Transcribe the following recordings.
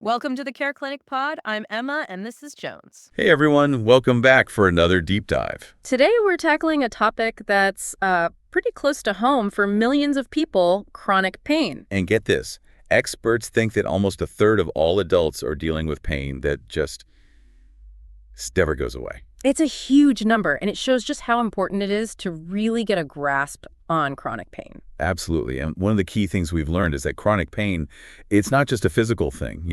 Welcome to the CareClinic Pod. I'm Emma, and this is Jones. Hey everyone, welcome back for another deep dive. Today we're tackling a topic that's pretty close to home for millions of people, chronic pain. And get this, experts think that almost a third of all adults are dealing with pain that just never goes away. It's a huge number, and it shows just how important it is to really get a grasp on chronic pain. Absolutely. And one of the key things we've learned is that chronic pain, it's not just a physical thing,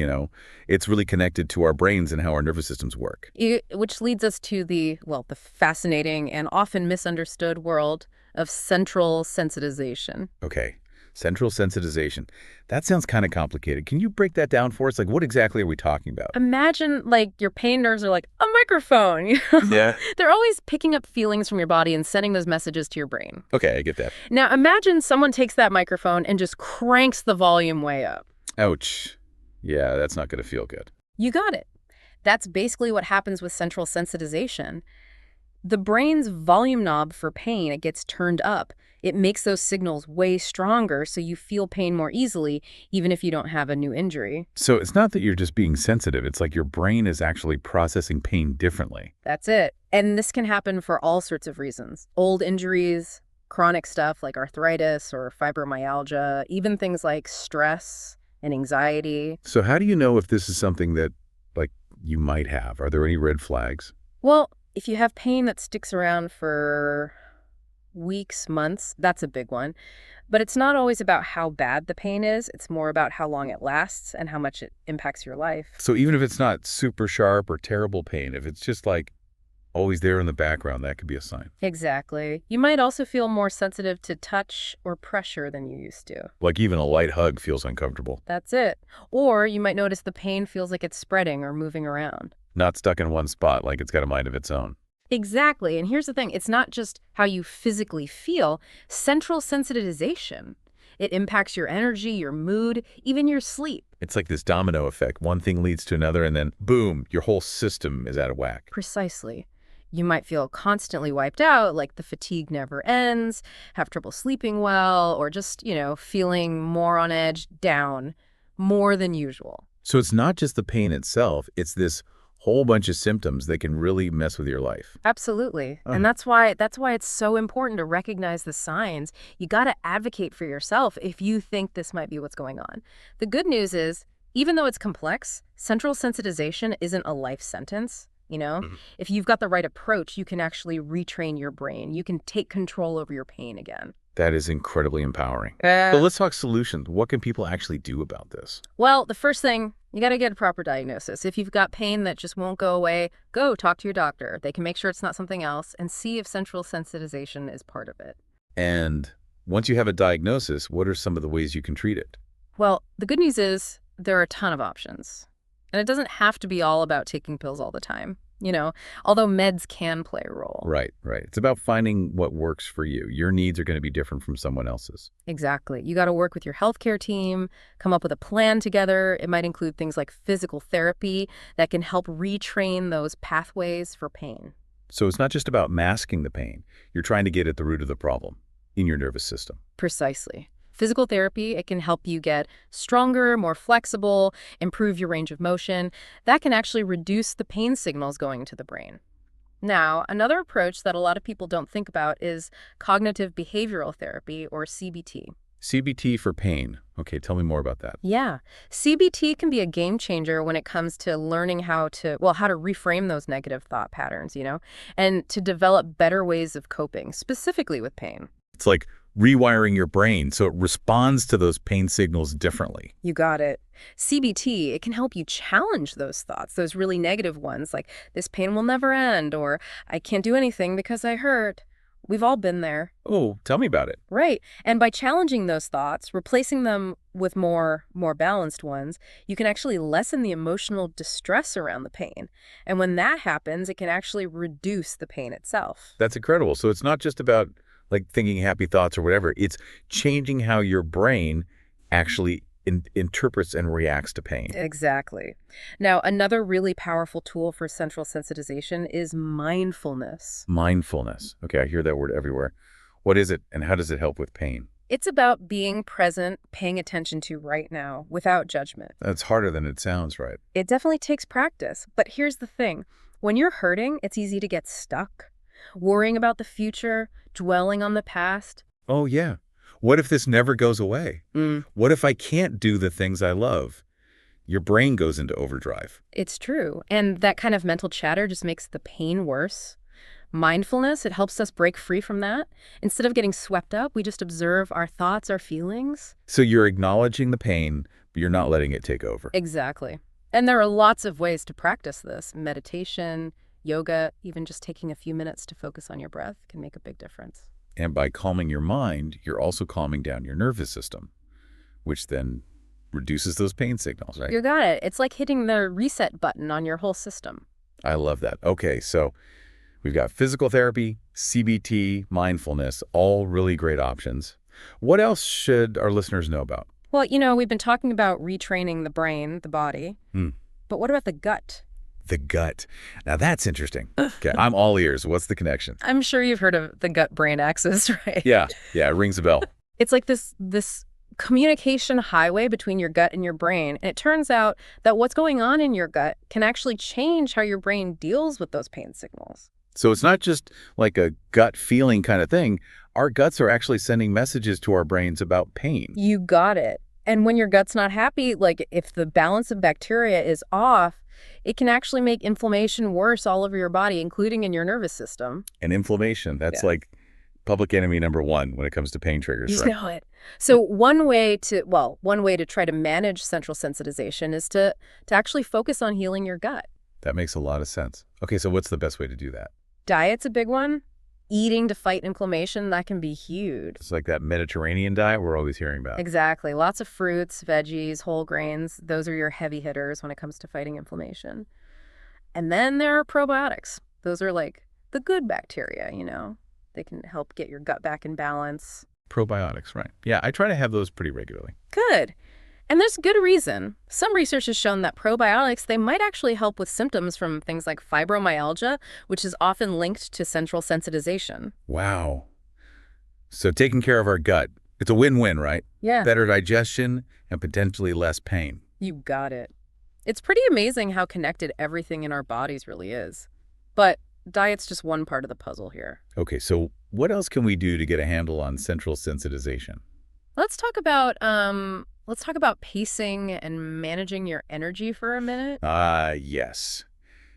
it's really connected to our brains and how our nervous systems work. Which leads us to the fascinating and often misunderstood world of central sensitization. Okay. Central sensitization. That sounds kind of complicated. Can you break that down for us? Like, what exactly are we talking about? Imagine, your pain nerves are like a microphone. Yeah. They're always picking up feelings from your body and sending those messages to your brain. Okay, I get that. Now, imagine someone takes that microphone and just cranks the volume way up. Ouch. Yeah, that's not going to feel good. You got it. That's basically what happens with central sensitization. The brain's volume knob for pain, it gets turned up. It makes those signals way stronger so you feel pain more easily, even if you don't have a new injury. So it's not that you're just being sensitive. It's like your brain is actually processing pain differently. That's it. And this can happen for all sorts of reasons. Old injuries, chronic stuff like arthritis or fibromyalgia, even things like stress and anxiety. So how do you know if this is something that, you might have? Are there any red flags? Well, if you have pain that sticks around for weeks, months, that's a big one. But it's not always about how bad the pain is. It's more about how long it lasts and how much it impacts your life. So even if it's not super sharp or terrible pain, if it's just always there in the background, that could be a sign. Exactly. You might also feel more sensitive to touch or pressure than you used to. Like even a light hug feels uncomfortable. That's it. Or you might notice the pain feels like it's spreading or moving around. Not stuck in one spot, like it's got a mind of its own. Exactly. And here's the thing. It's not just how you physically feel. Central sensitization. It impacts your energy, your mood, even your sleep. It's like this domino effect. One thing leads to another, and then boom, your whole system is out of whack. Precisely. You might feel constantly wiped out, like the fatigue never ends, have trouble sleeping well, or just, feeling more on edge, down, more than usual. So it's not just the pain itself. It's this whole bunch of symptoms that can really mess with your life. Absolutely. And that's why it's so important to recognize the signs. You got to advocate for yourself if you think this might be what's going on. The good news is, even though it's complex, central sensitization isn't a life sentence. If you've got the right approach, you can actually retrain your brain. You can take control over your pain again. That is incredibly empowering. So let's talk solutions. What can people actually do about this? Well, the first thing, you got to get a proper diagnosis. If you've got pain that just won't go away, go talk to your doctor. They can make sure it's not something else and see if central sensitization is part of it. And once you have a diagnosis, what are some of the ways you can treat it? Well, the good news is there are a ton of options. And it doesn't have to be all about taking pills all the time, although meds can play a role. Right. It's about finding what works for you. Your needs are going to be different from someone else's. Exactly. You got to work with your healthcare team, come up with a plan together. It might include things like physical therapy that can help retrain those pathways for pain. So it's not just about masking the pain. You're trying to get at the root of the problem in your nervous system. Precisely. Physical therapy, it can help you get stronger, more flexible, improve your range of motion. That can actually reduce the pain signals going to the brain. Now, another approach that a lot of people don't think about is cognitive behavioral therapy, or CBT. CBT for pain. Okay, tell me more about that. Yeah. CBT can be a game changer when it comes to learning how to reframe those negative thought patterns, and to develop better ways of coping, specifically with pain. It's like rewiring your brain so it responds to those pain signals differently. You got it. CBT, it can help you challenge those thoughts, those really negative ones, like this pain will never end, or I can't do anything because I hurt. We've all been there. Oh, tell me about it. Right. And by challenging those thoughts, replacing them with more balanced ones, you can actually lessen the emotional distress around the pain. And when that happens, it can actually reduce the pain itself. That's incredible. So it's not just about thinking happy thoughts or whatever. It's changing how your brain actually interprets and reacts to pain. Exactly. Now, another really powerful tool for central sensitization is mindfulness. Mindfulness. Okay, I hear that word everywhere. What is it and how does it help with pain? It's about being present, paying attention to right now without judgment. That's harder than it sounds, right? It definitely takes practice. But here's the thing. When you're hurting, it's easy to get stuck, worrying about the future, dwelling on the past. Oh, yeah. What if this never goes away? Mm. What if I can't do the things I love? Your brain goes into overdrive. It's true. And that kind of mental chatter just makes the pain worse. Mindfulness, it helps us break free from that. Instead of getting swept up, we just observe our thoughts, our feelings. So you're acknowledging the pain, but you're not letting it take over. Exactly. And there are lots of ways to practice this. Meditation, yoga, even just taking a few minutes to focus on your breath can make a big difference. And by calming your mind, you're also calming down your nervous system, which then reduces those pain signals, right? You got it. It's like hitting the reset button on your whole system. I love that. Okay, so we've got physical therapy, CBT, mindfulness, all really great options. What else should our listeners know about? Well, we've been talking about retraining the brain, the body. But what about the gut? The gut. Now that's interesting. Okay, I'm all ears. What's the connection? I'm sure you've heard of the gut-brain axis, right? Yeah, it rings a bell. It's like this communication highway between your gut and your brain. And it turns out that what's going on in your gut can actually change how your brain deals with those pain signals. So it's not just like a gut feeling kind of thing. Our guts are actually sending messages to our brains about pain. You got it. And when your gut's not happy, like if the balance of bacteria is off, it can actually make inflammation worse all over your body, including in your nervous system. And inflammation, that's like public enemy number one when it comes to pain triggers. You right? know it. So one way to try to manage central sensitization is to actually focus on healing your gut. That makes a lot of sense. Okay, so what's the best way to do that? Diet's a big one. Eating to fight inflammation, that can be huge. It's like that Mediterranean diet we're always hearing about. Exactly. Lots of fruits, veggies, whole grains. Those are your heavy hitters when it comes to fighting inflammation. And then there are probiotics. Those are like the good bacteria, They can help get your gut back in balance. Probiotics, right. Yeah, I try to have those pretty regularly. Good. And there's good reason. Some research has shown that probiotics, they might actually help with symptoms from things like fibromyalgia, which is often linked to central sensitization. Wow. So taking care of our gut, it's a win-win, right? Yeah. Better digestion and potentially less pain. You got it. It's pretty amazing how connected everything in our bodies really is. But diet's just one part of the puzzle here. Okay, so what else can we do to get a handle on central sensitization? Let's talk about pacing and managing your energy for a minute. Yes.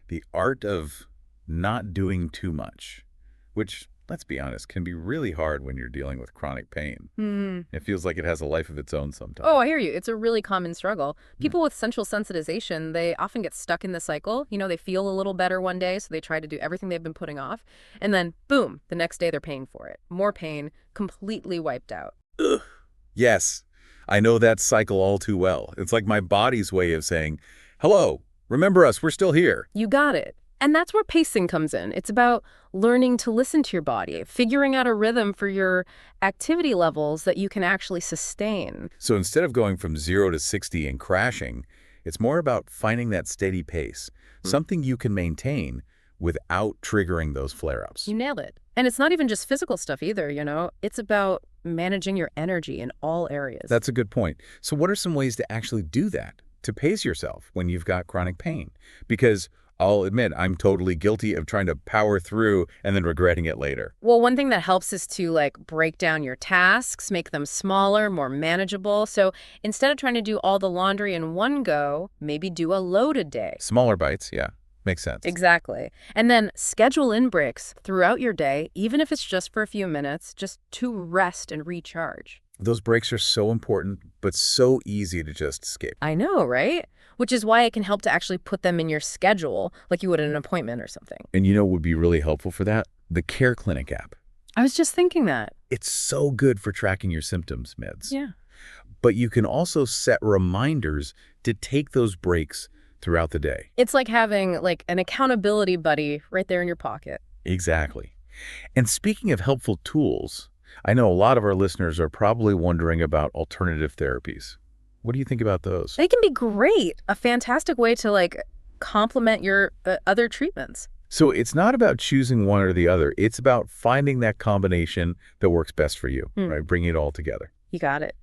The art of not doing too much, which, let's be honest, can be really hard when you're dealing with chronic pain. It feels like it has a life of its own sometimes. Oh, I hear you. It's a really common struggle. People with central sensitization, they often get stuck in the cycle. They feel a little better one day, so they try to do everything they've been putting off. And then, boom, the next day they're paying for it. More pain, completely wiped out. Ugh. Yes. I know that cycle all too well. It's like my body's way of saying, hello, remember us, we're still here. You got it. And that's where pacing comes in. It's about learning to listen to your body, figuring out a rhythm for your activity levels that you can actually sustain. So instead of going from 0 to 60 and crashing, it's more about finding that steady pace, something you can maintain without triggering those flare-ups. You nailed it. And it's not even just physical stuff either, It's about managing your energy in all areas. That's a good point. So what are some ways to actually do that, to pace yourself when you've got chronic pain? Because I'll admit, I'm totally guilty of trying to power through and then regretting it later. Well, one thing that helps is to break down your tasks, make them smaller, more manageable. So instead of trying to do all the laundry in one go, maybe do a loaded day. Smaller bites, yeah. Makes sense. Exactly. And then schedule in breaks throughout your day, even if it's just for a few minutes, just to rest and recharge. Those breaks are so important, but so easy to just skip. I know, right? Which is why it can help to actually put them in your schedule, like you would at an appointment or something. And what would be really helpful for that? The CareClinic app. I was just thinking that. It's so good for tracking your symptoms, meds. Yeah. But you can also set reminders to take those breaks throughout the day. It's like having an accountability buddy right there in your pocket. Exactly. And speaking of helpful tools, I know a lot of our listeners are probably wondering about alternative therapies. What do you think about those? They can be great. A fantastic way to complement your other treatments. So it's not about choosing one or the other. It's about finding that combination that works best for you, right? Bringing it all together. You got it.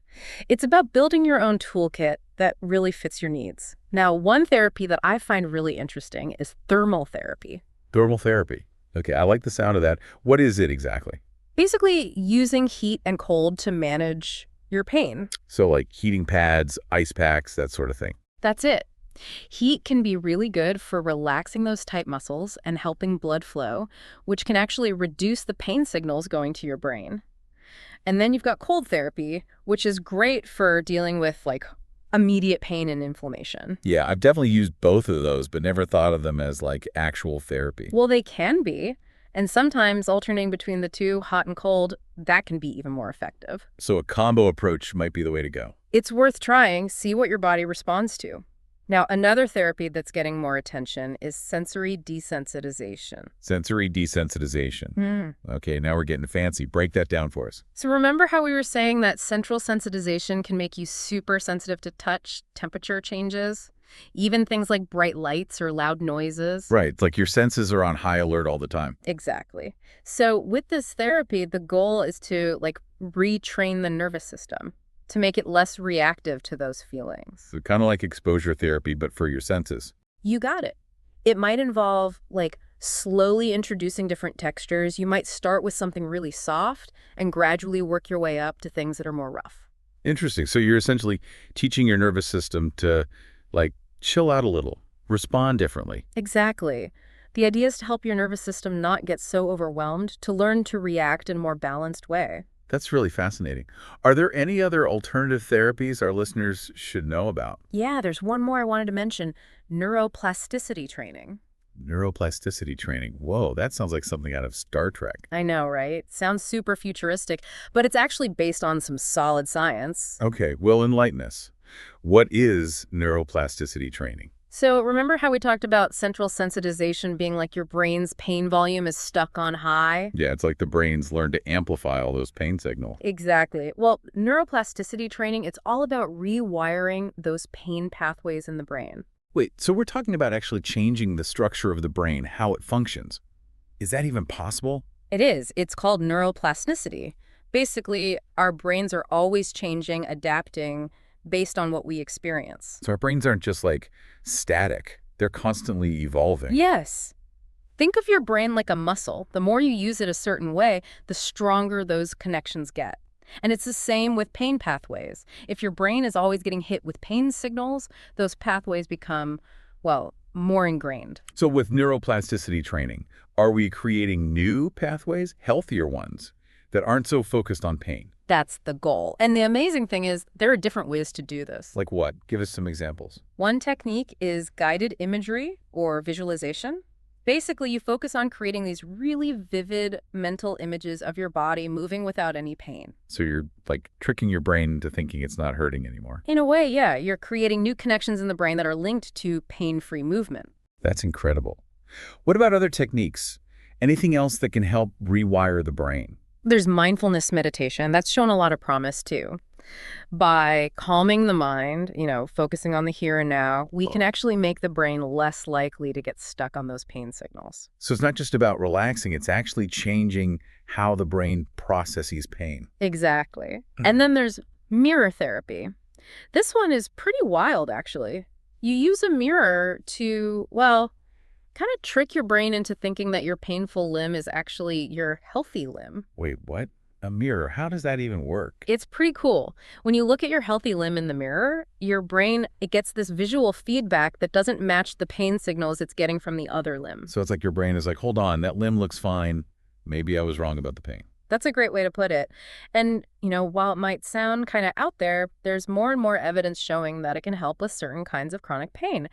It's about building your own toolkit that really fits your needs. Now, one therapy that I find really interesting is thermal therapy. Thermal therapy. Okay, I like the sound of that. What is it exactly? Basically, using heat and cold to manage your pain. So like heating pads, ice packs, that sort of thing. That's it. Heat can be really good for relaxing those tight muscles and helping blood flow, which can actually reduce the pain signals going to your brain. And then you've got cold therapy, which is great for dealing with like immediate pain and inflammation. Yeah, I've definitely used both of those, but never thought of them as like actual therapy. Well, they can be. And sometimes alternating between the two, hot and cold, that can be even more effective. So a combo approach might be the way to go. It's worth trying, see what your body responds to. Now, another therapy that's getting more attention is sensory desensitization. Sensory desensitization. Okay, now we're getting fancy. Break that down for us. So remember how we were saying that central sensitization can make you super sensitive to touch, temperature changes, even things like bright lights or loud noises? Right, it's like your senses are on high alert all the time. Exactly. So with this therapy, the goal is to like retrain the nervous system to make it less reactive to those feelings. So kind of like exposure therapy, but for your senses. You got it. It might involve like slowly introducing different textures. You might start with something really soft and gradually work your way up to things that are more rough. Interesting. So you're essentially teaching your nervous system to like chill out a little, respond differently. Exactly. The idea is to help your nervous system not get so overwhelmed, to learn to react in a more balanced way. That's really fascinating. Are there any other alternative therapies our listeners should know about? Yeah, there's one more I wanted to mention, neuroplasticity training. Neuroplasticity training. Whoa, that sounds like something out of Star Trek. I know, right? Sounds super futuristic, but it's actually based on some solid science. Okay, well, enlighten us. What is neuroplasticity training? So remember how we talked about central sensitization being like your brain's pain volume is stuck on high? Yeah, it's like the brain's learned to amplify all those pain signals. Exactly. Well, neuroplasticity training, it's all about rewiring those pain pathways in the brain. Wait, so we're talking about actually changing the structure of the brain, how it functions. Is that even possible? It is. It's called neuroplasticity. Basically, our brains are always changing, adapting based on what we experience. So our brains aren't just like static. They're constantly evolving. Yes. Think of your brain like a muscle. The more you use it a certain way, the stronger those connections get. And it's the same with pain pathways. If your brain is always getting hit with pain signals, those pathways become, well, more ingrained. So with neuroplasticity training, are we creating new pathways, healthier ones, that aren't so focused on pain? That's the goal. And the amazing thing is there are different ways to do this. Like what? Give us some examples. One technique is guided imagery or visualization. Basically, you focus on creating these really vivid mental images of your body moving without any pain. So you're like tricking your brain into thinking it's not hurting anymore. In a way, yeah, you're creating new connections in the brain that are linked to pain-free movement. That's incredible. What about other techniques? Anything else that can help rewire the brain? There's mindfulness meditation. That's shown a lot of promise, too. By calming the mind, focusing on the here and now, we can actually make the brain less likely to get stuck on those pain signals. So it's not just about relaxing, it's actually changing how the brain processes pain. Exactly. And then there's mirror therapy. This one is pretty wild, actually. You use a mirror to, well, kind of trick your brain into thinking that your painful limb is actually your healthy limb. Wait, what? A mirror? How does that even work? It's pretty cool. When you look at your healthy limb in the mirror, your brain, it gets this visual feedback that doesn't match the pain signals it's getting from the other limb. So it's like your brain is like, hold on, that limb looks fine. Maybe I was wrong about the pain. That's a great way to put it. And, while it might sound kind of out there, there's more and more evidence showing that it can help with certain kinds of chronic pain,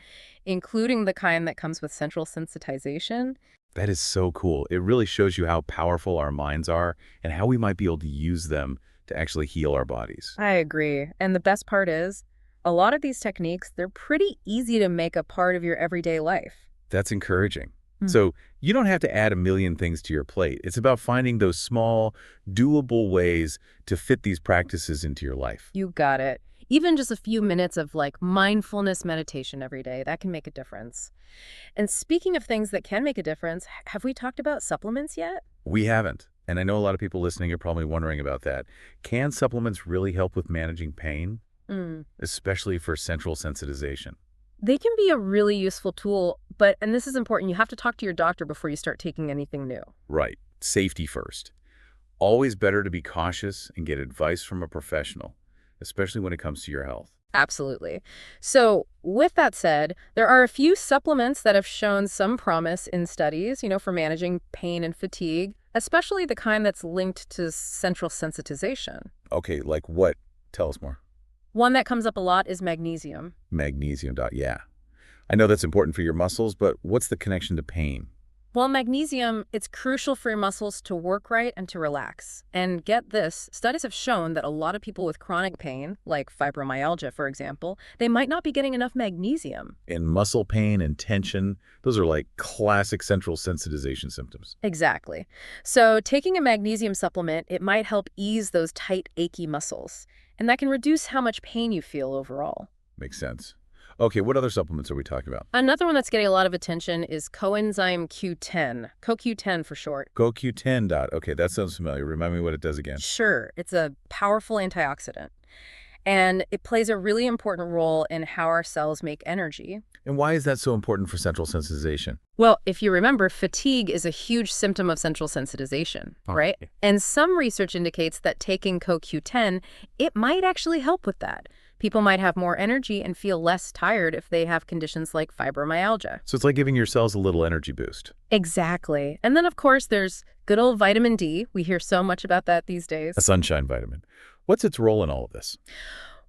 including the kind that comes with central sensitization. That is so cool. It really shows you how powerful our minds are and how we might be able to use them to actually heal our bodies. I agree. And the best part is, a lot of these techniques, they're pretty easy to make a part of your everyday life. That's encouraging. So you don't have to add a million things to your plate. It's about finding those small, doable ways to fit these practices into your life. You got it. Even just a few minutes of like mindfulness meditation every day, that can make a difference. And speaking of things that can make a difference, have we talked about supplements yet? We haven't. And I know a lot of people listening are probably wondering about that. Can supplements really help with managing pain, Mm. especially for central sensitization? They can be a really useful tool, but, and this is important, you have to talk to your doctor before you start taking anything new. Right. Safety first. Always better to be cautious and get advice from a professional, especially when it comes to your health. Absolutely. So with that said, there are a few supplements that have shown some promise in studies, for managing pain and fatigue, especially the kind that's linked to central sensitization. Okay, like what? Tell us more. One that comes up a lot is magnesium. Magnesium. Yeah. I know that's important for your muscles, but what's the connection to pain? Well, magnesium, it's crucial for your muscles to work right and to relax. And get this, studies have shown that a lot of people with chronic pain, like fibromyalgia, for example, they might not be getting enough magnesium. And muscle pain and tension, those are like classic central sensitization symptoms. Exactly. So taking a magnesium supplement, it might help ease those tight, achy muscles. And that can reduce how much pain you feel overall. Makes sense. Okay, what other supplements are we talking about? Another one that's getting a lot of attention is coenzyme Q10, CoQ10 for short. GoQ10 dot. Okay, that sounds familiar. Remind me what it does again. Sure, it's a powerful antioxidant. And it plays a really important role in how our cells make energy. And why is that so important for central sensitization? Well, if you remember, fatigue is a huge symptom of central sensitization, right? Okay. And some research indicates that taking CoQ10, it might actually help with that. People might have more energy and feel less tired if they have conditions like fibromyalgia. So it's like giving your cells a little energy boost. Exactly. And then, of course, there's good old vitamin D. We hear so much about that these days. A sunshine vitamin. What's its role in all of this?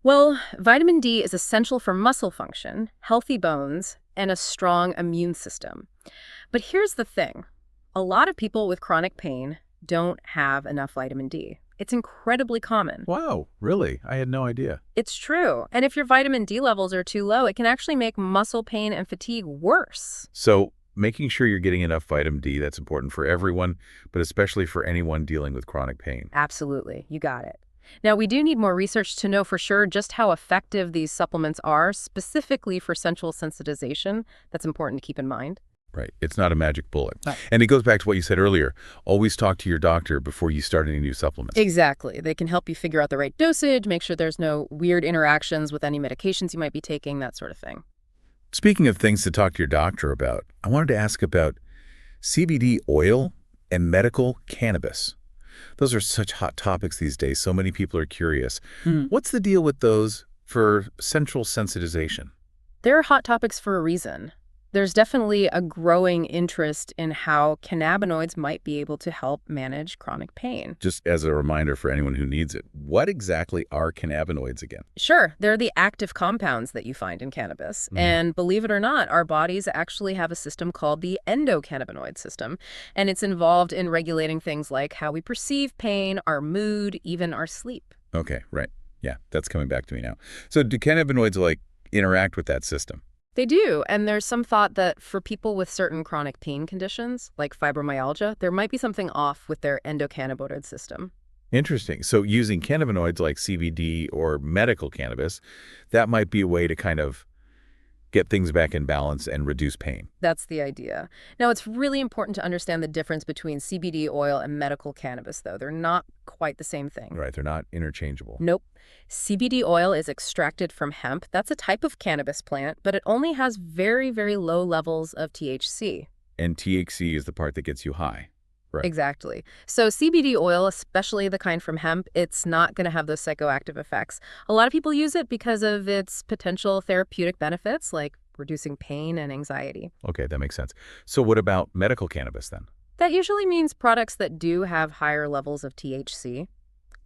Well, vitamin D is essential for muscle function, healthy bones, and a strong immune system. But here's the thing. A lot of people with chronic pain don't have enough vitamin D. It's incredibly common. Wow, really? I had no idea. It's true. And if your vitamin D levels are too low, it can actually make muscle pain and fatigue worse. So making sure you're getting enough vitamin D, that's important for everyone, but especially for anyone dealing with chronic pain. Absolutely. You got it. Now, we do need more research to know for sure just how effective these supplements are, specifically for central sensitization. That's important to keep in mind. Right. It's not a magic bullet. No. And it goes back to what you said earlier. Always talk to your doctor before you start any new supplements. Exactly. They can help you figure out the right dosage, make sure there's no weird interactions with any medications you might be taking, that sort of thing. Speaking of things to talk to your doctor about, I wanted to ask about CBD oil and medical cannabis. Those are such hot topics these days. So many people are curious. What's the deal with those for central sensitization? They're hot topics for a reason. There's definitely a growing interest in how cannabinoids might be able to help manage chronic pain. Just as a reminder for anyone who needs it, what exactly are cannabinoids again? Sure, they're the active compounds that you find in cannabis. And believe it or not, our bodies actually have a system called the endocannabinoid system. And it's involved in regulating things like how we perceive pain, our mood, even our sleep. Okay, right. Yeah, that's coming back to me now. So do cannabinoids interact with that system? They do, and there's some thought that for people with certain chronic pain conditions, like fibromyalgia, there might be something off with their endocannabinoid system. Interesting. So using cannabinoids like CBD or medical cannabis, that might be a way to kind of get things back in balance and reduce pain. That's the idea. Now, it's really important to understand the difference between CBD oil and medical cannabis, though. They're not quite the same thing. Right, they're not interchangeable. Nope. CBD oil is extracted from hemp. That's a type of cannabis plant, but it only has very, very low levels of THC. And THC is the part that gets you high. Right. Exactly. So CBD oil, especially the kind from hemp, it's not going to have those psychoactive effects. A lot of people use it because of its potential therapeutic benefits, like reducing pain and anxiety. Okay, that makes sense. So what about medical cannabis then? That usually means products that do have higher levels of THC.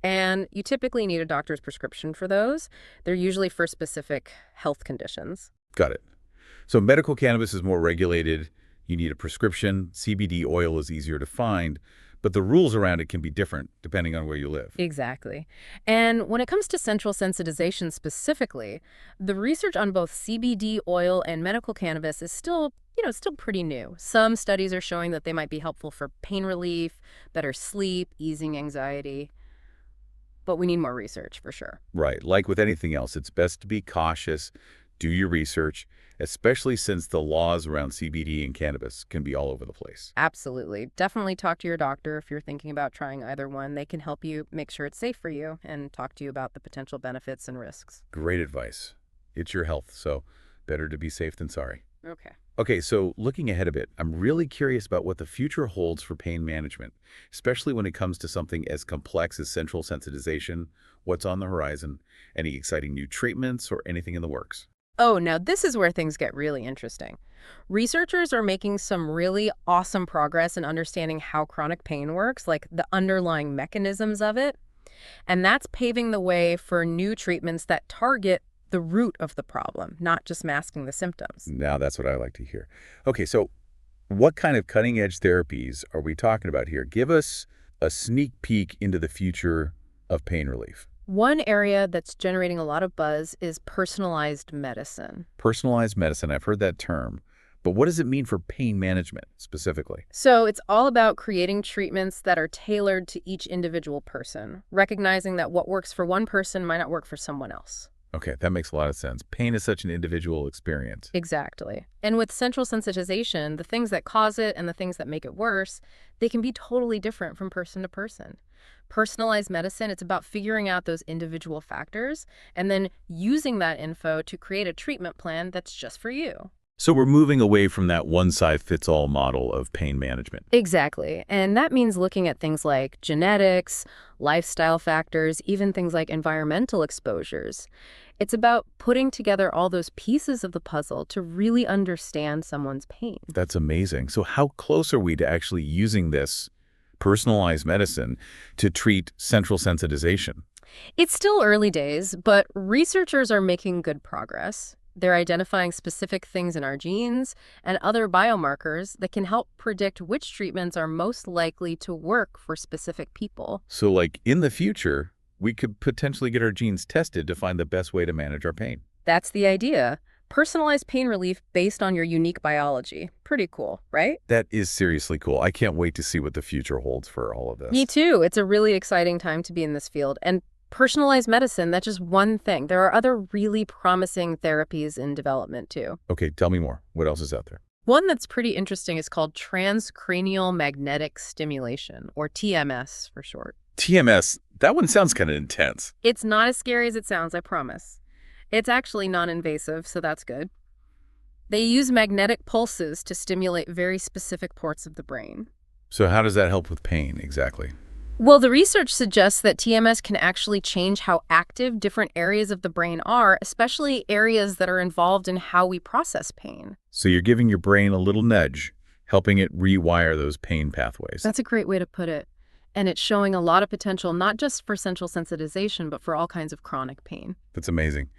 And you typically need a doctor's prescription for those. They're usually for specific health conditions. Got it. So medical cannabis is more regulated. You need a prescription. CBD oil is easier to find, but the rules around it can be different depending on where you live. Exactly. And when it comes to central sensitization specifically, the research on both CBD oil and medical cannabis is still pretty new. Some studies are showing that they might be helpful for pain relief, better sleep, easing anxiety. but we need more research for sure. Right. Like with anything else, it's best to be cautious, do your research, especially since the laws around CBD and cannabis can be all over the place. Absolutely. Definitely talk to your doctor if you're thinking about trying either one. They can help you make sure it's safe for you and talk to you about the potential benefits and risks. Great advice. It's your health, so better to be safe than sorry. Okay. Okay, so looking ahead a bit, I'm really curious about what the future holds for pain management, especially when it comes to something as complex as central sensitization, what's on the horizon, any exciting new treatments, or anything in the works. Oh, now this is where things get really interesting. Researchers are making some really awesome progress in understanding how chronic pain works, like the underlying mechanisms of it. And that's paving the way for new treatments that target the root of the problem, not just masking the symptoms. Now that's what I like to hear. Okay, so what kind of cutting-edge therapies are we talking about here? Give us a sneak peek into the future of pain relief. One area that's generating a lot of buzz is personalized medicine. Personalized medicine, I've heard that term, but what does it mean for pain management specifically? So it's all about creating treatments that are tailored to each individual person, recognizing that what works for one person might not work for someone else. Okay, that makes a lot of sense. Pain is such an individual experience. Exactly. And with central sensitization, the things that cause it and the things that make it worse, they can be totally different from person to person. Personalized medicine, it's about figuring out those individual factors and then using that info to create a treatment plan that's just for you. So we're moving away from that one-size-fits-all model of pain management. Exactly. And that means looking at things like genetics, lifestyle factors, even things like environmental exposures. It's about putting together all those pieces of the puzzle to really understand someone's pain. That's amazing. So how close are we to actually using this personalized medicine to treat central sensitization? It's still early days, but researchers are making good progress. They're identifying specific things in our genes and other biomarkers that can help predict which treatments are most likely to work for specific people. So like in the future, we could potentially get our genes tested to find the best way to manage our pain. That's the idea. Personalized pain relief based on your unique biology. Pretty cool, right? That is seriously cool. I can't wait to see what the future holds for all of this. Me too. It's a really exciting time to be in this field. And personalized medicine, that's just one thing. There are other really promising therapies in development too. Okay, tell me more. What else is out there? One that's pretty interesting is called Transcranial Magnetic Stimulation, or TMS for short. TMS, that one sounds kind of intense. It's not as scary as it sounds, I promise. It's actually non-invasive, so that's good. They use magnetic pulses to stimulate very specific parts of the brain. So how does that help with pain exactly? Well, the research suggests that TMS can actually change how active different areas of the brain are, especially areas that are involved in how we process pain. So you're giving your brain a little nudge, helping it rewire those pain pathways. That's a great way to put it. And it's showing a lot of potential, not just for central sensitization, but for all kinds of chronic pain. That's amazing.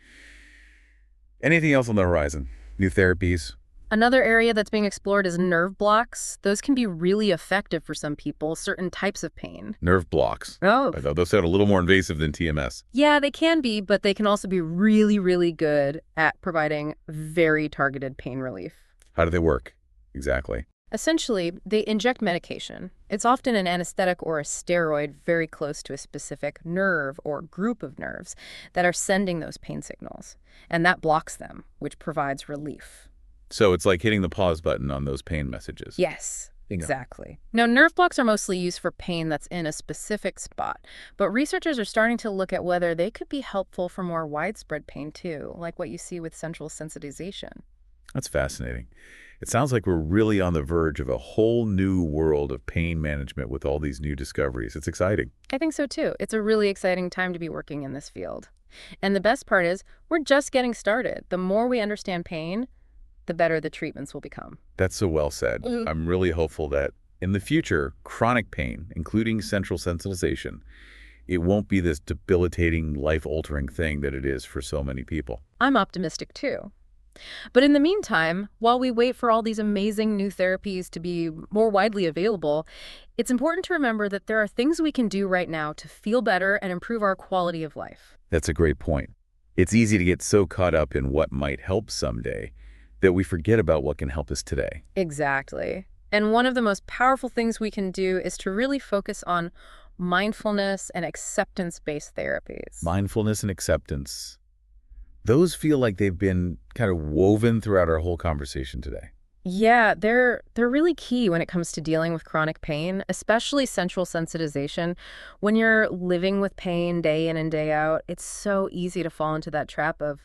Anything else on the horizon? New therapies? Another area that's being explored is nerve blocks. Those can be really effective for some people, certain types of pain. Nerve blocks. Oh. I thought those sound a little more invasive than TMS. Yeah, they can be, but they can also be really, really good at providing very targeted pain relief. How do they work? Exactly. Essentially, they inject medication. It's often an anesthetic or a steroid very close to a specific nerve or group of nerves that are sending those pain signals. And that blocks them, which provides relief. So it's like hitting the pause button on those pain messages. Yes, Bingo. exactly. Now, nerve blocks are mostly used for pain that's in a specific spot, but researchers are starting to look at whether they could be helpful for more widespread pain too, like what you see with central sensitization. That's fascinating. It sounds like we're really on the verge of a whole new world of pain management with all these new discoveries. It's exciting. I think so too. It's a really exciting time to be working in this field. And the best part is, we're just getting started. The more we understand pain, the better the treatments will become. That's so well said. I'm really hopeful that in the future, chronic pain, including central sensitization, it won't be this debilitating, life-altering thing that it is for so many people. I'm optimistic too. But in the meantime, while we wait for all these amazing new therapies to be more widely available, it's important to remember that there are things we can do right now to feel better and improve our quality of life. That's a great point. It's easy to get so caught up in what might help someday that we forget about what can help us today. Exactly. And one of the most powerful things we can do is to really focus on mindfulness and acceptance-based therapies. Mindfulness and acceptance. Those feel like they've been kind of woven throughout our whole conversation today. Yeah, they're really key when it comes to dealing with chronic pain, especially central sensitization. When you're living with pain day in and day out, it's so easy to fall into that trap of,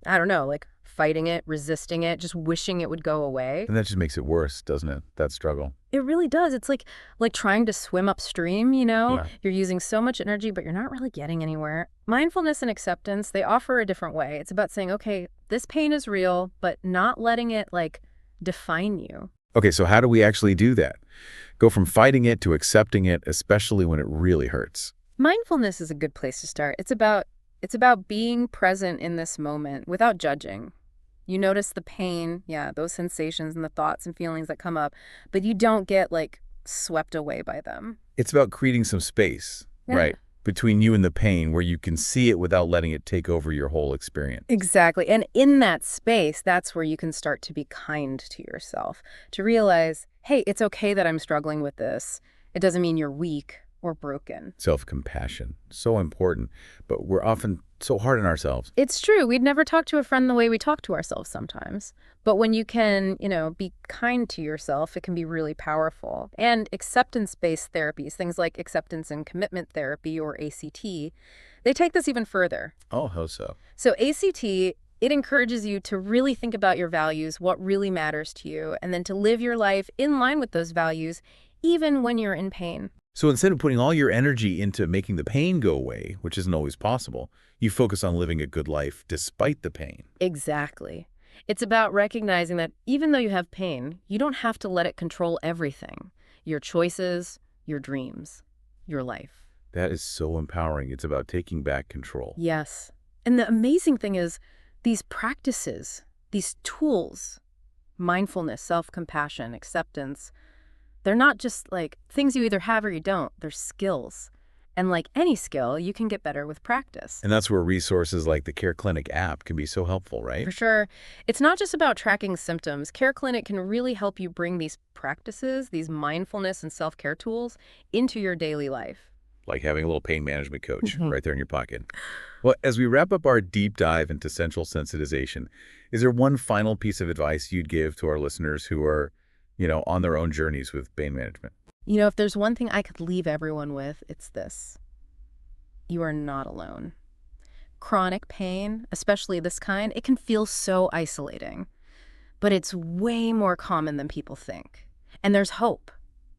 I don't know, like fighting it, resisting it, just wishing it would go away. And that just makes it worse, doesn't it? That struggle. It really does. It's like trying to swim upstream, you know? Yeah. You're using so much energy, but you're not really getting anywhere. Mindfulness and acceptance, they offer a different way. It's about saying, okay, this pain is real, but not letting it like define you. Okay, so how do we actually do that? Go from fighting it to accepting it, especially when it really hurts. Mindfulness is a good place to start. It's about being present in this moment without judging. You notice the pain, yeah, those sensations and the thoughts and feelings that come up, but you don't get like swept away by them. It's about creating some space, Yeah. right, between you and the pain where you can see it without letting it take over your whole experience. Exactly. And in that space, that's where you can start to be kind to yourself, to realize, hey, it's okay that I'm struggling with this. It doesn't mean you're weak or broken. Self-compassion, so important, but we're often so hard on ourselves. It's true. We'd never talk to a friend the way we talk to ourselves sometimes. But when you can, be kind to yourself, it can be really powerful. And acceptance-based therapies, things like acceptance and commitment therapy or ACT, they take this even further. Oh, how so? So ACT, it encourages you to really think about your values, what really matters to you, and then to live your life in line with those values, even when you're in pain. So instead of putting all your energy into making the pain go away, which isn't always possible, you focus on living a good life despite the pain. Exactly. It's about recognizing that even though you have pain, you don't have to let it control everything. Your choices, your dreams, your life. That is so empowering. It's about taking back control. Yes. And the amazing thing is, these practices, these tools, mindfulness, self-compassion, acceptance, they're not just like things you either have or you don't. They're skills. And like any skill, you can get better with practice. And that's where resources like the CareClinic app can be so helpful, right? For sure. It's not just about tracking symptoms. CareClinic can really help you bring these practices, these mindfulness and self-care tools into your daily life. Like having a little pain management coach right there in your pocket. Well, as we wrap up our deep dive into central sensitization, is there one final piece of advice you'd give to our listeners who are, on their own journeys with pain management? If there's one thing I could leave everyone with, it's this. You are not alone. Chronic pain, especially this kind, it can feel so isolating. But it's way more common than people think. And there's hope.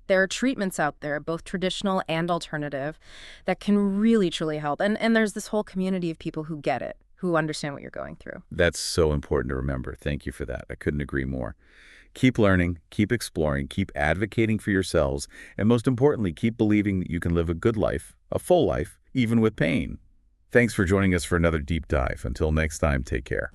There are treatments out there, both traditional and alternative, that can really, truly help. And there's this whole community of people who get it, who understand what you're going through. That's so important to remember. Thank you for that. I couldn't agree more. Keep learning, keep exploring, keep advocating for yourselves, and most importantly, keep believing that you can live a good life, a full life, even with pain. Thanks for joining us for another deep dive. Until next time, take care.